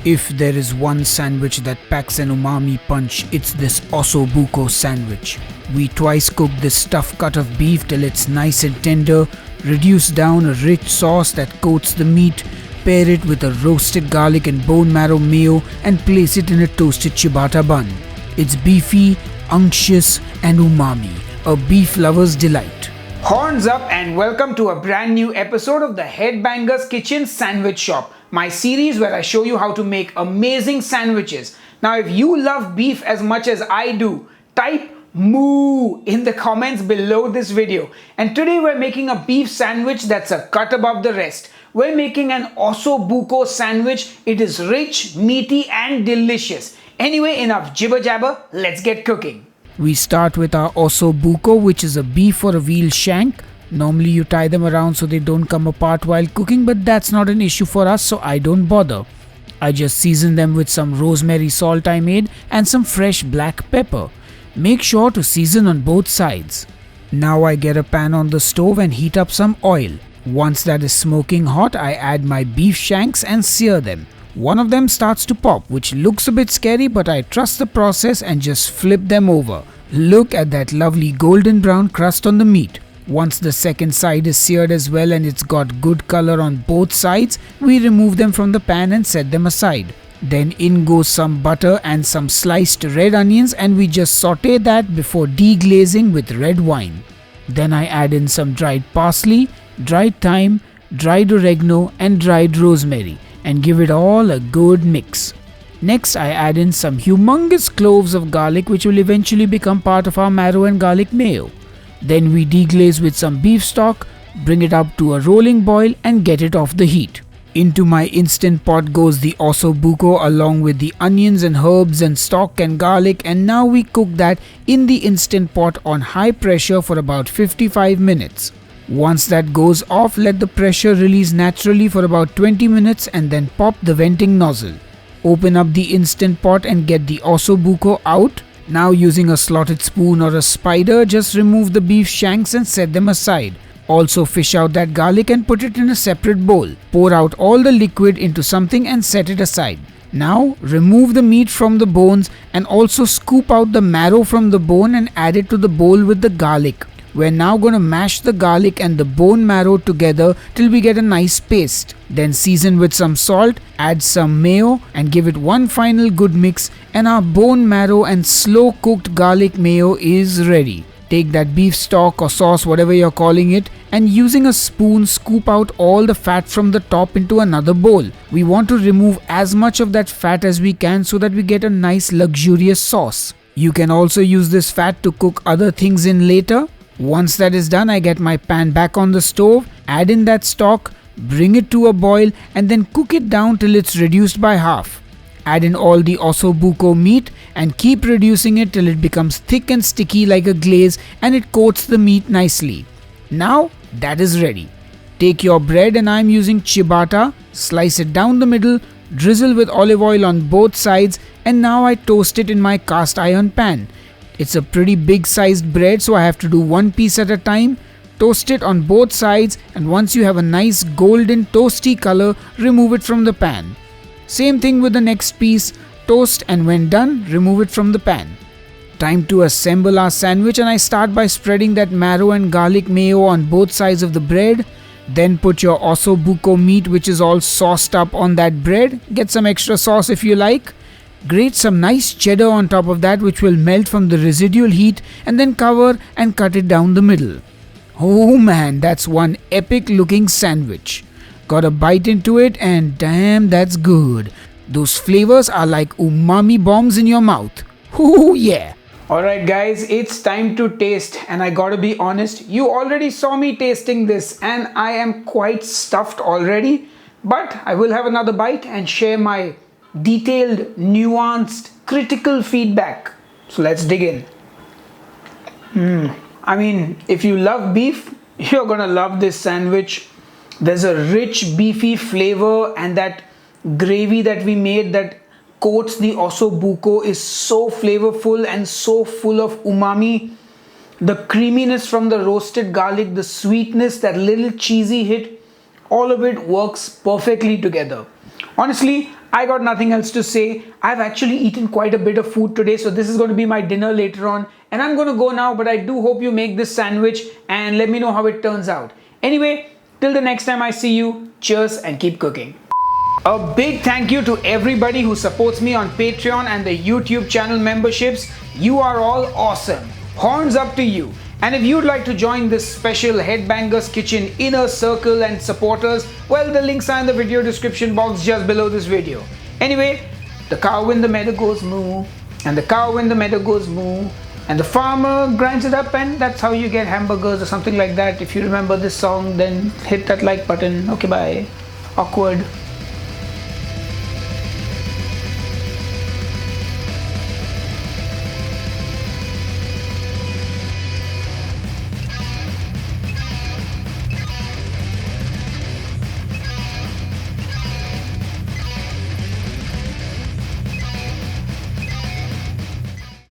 If there is one sandwich that packs an umami punch, it's this Osso Bucco sandwich. We twice cook this stuffed cut of beef till it's nice and tender, reduce down a rich sauce that coats the meat, pair it with a roasted garlic and bone marrow mayo and place it in a toasted ciabatta bun. It's beefy, unctuous and umami, a beef lover's delight. Horns up and welcome to a brand new episode of the Headbangers Kitchen Sandwich Shop, my series where I show you how to make amazing sandwiches. Now if you love beef as much as I do, type moo in the comments below this video. And today we're making a beef sandwich that's a cut above the rest. We're making an Osso Bucco sandwich. It is rich, meaty and delicious. Anyway, enough jibber jabber, let's get cooking. We start with our Osso Bucco, which is a beef or a veal shank. Normally you tie them around so they don't come apart while cooking, but that's not an issue for us, so I don't bother. I just season them with some rosemary salt I made and some fresh black pepper. Make sure to season on both sides. Now I get a pan on the stove and heat up some oil. Once that is smoking hot, I add my beef shanks and sear them. One of them starts to pop, which looks a bit scary, but I trust the process and just flip them over. Look at that lovely golden brown crust on the meat. Once the second side is seared as well and it's got good color on both sides, we remove them from the pan and set them aside. Then in goes some butter and some sliced red onions and we just saute that before deglazing with red wine. Then I add in some dried parsley, dried thyme, dried oregano and dried rosemary and give it all a good mix. Next I add in some humongous cloves of garlic which will eventually become part of our marrow and garlic mayo. Then we deglaze with some beef stock, bring it up to a rolling boil and get it off the heat. Into my instant pot goes the Osso Bucco along with the onions and herbs and stock and garlic, and now we cook that in the instant pot on high pressure for about 55 minutes. Once that goes off, let the pressure release naturally for about 20 minutes and then pop the venting nozzle. Open up the instant pot and get the Osso Bucco out. Now using a slotted spoon or a spider, just remove the beef shanks and set them aside. Also fish out that garlic and put it in a separate bowl. Pour out all the liquid into something and set it aside. Now remove the meat from the bones and also scoop out the marrow from the bone and add it to the bowl with the garlic. We're now going to mash the garlic and the bone marrow together till we get a nice paste. Then season with some salt, add some mayo and give it one final good mix and our bone marrow and slow cooked garlic mayo is ready. Take that beef stock or sauce, whatever you're calling it, and using a spoon scoop out all the fat from the top into another bowl. We want to remove as much of that fat as we can so that we get a nice luxurious sauce. You can also use this fat to cook other things in later. Once that is done, I get my pan back on the stove, add in that stock, bring it to a boil and then cook it down till it's reduced by half. Add in all the Osso Bucco meat and keep reducing it till it becomes thick and sticky like a glaze and it coats the meat nicely. Now that is ready. Take your bread, and I am using ciabatta, slice it down the middle, drizzle with olive oil on both sides and now I toast it in my cast iron pan. It's a pretty big sized bread, so I have to do one piece at a time. Toast it on both sides and once you have a nice golden toasty color, remove it from the pan. Same thing with the next piece, toast and when done, remove it from the pan. Time to assemble our sandwich, and I start by spreading that marrow and garlic mayo on both sides of the bread. Then put your Osso Bucco meat which is all sauced up on that bread. Get some extra sauce if you like. Grate some nice cheddar on top of that which will melt from the residual heat and then cover and cut it down the middle. Oh man, that's one epic looking sandwich. Got a bite into it and damn, that's good. Those flavors are like umami bombs in your mouth. Oh yeah. Alright guys, it's time to taste, and I gotta be honest, you already saw me tasting this and I am quite stuffed already, but I will have another bite and share my detailed, nuanced, critical feedback. So let's dig in. I mean, if you love beef, you're gonna love this sandwich. There's a rich beefy flavor and that gravy that we made that coats the Osso Bucco is so flavorful and so full of umami. The creaminess from the roasted garlic, the sweetness, that little cheesy hit, all of it works perfectly together. Honestly, I got nothing else to say. I've actually eaten quite a bit of food today, so this is going to be my dinner later on. And I'm going to go now, but I do hope you make this sandwich and let me know how it turns out. Anyway, till the next time I see you, cheers and keep cooking. A big thank you to everybody who supports me on Patreon and the YouTube channel memberships. You are all awesome. Horns up to you. And if you'd like to join this special Headbangers Kitchen inner circle and support us, well, the links are in the video description box just below this video. Anyway, the cow in the meadow goes moo, and the cow in the meadow goes moo, and the farmer grinds it up, and that's how you get hamburgers or something like that. If you remember this song, then hit that like button. Okay, bye. Awkward.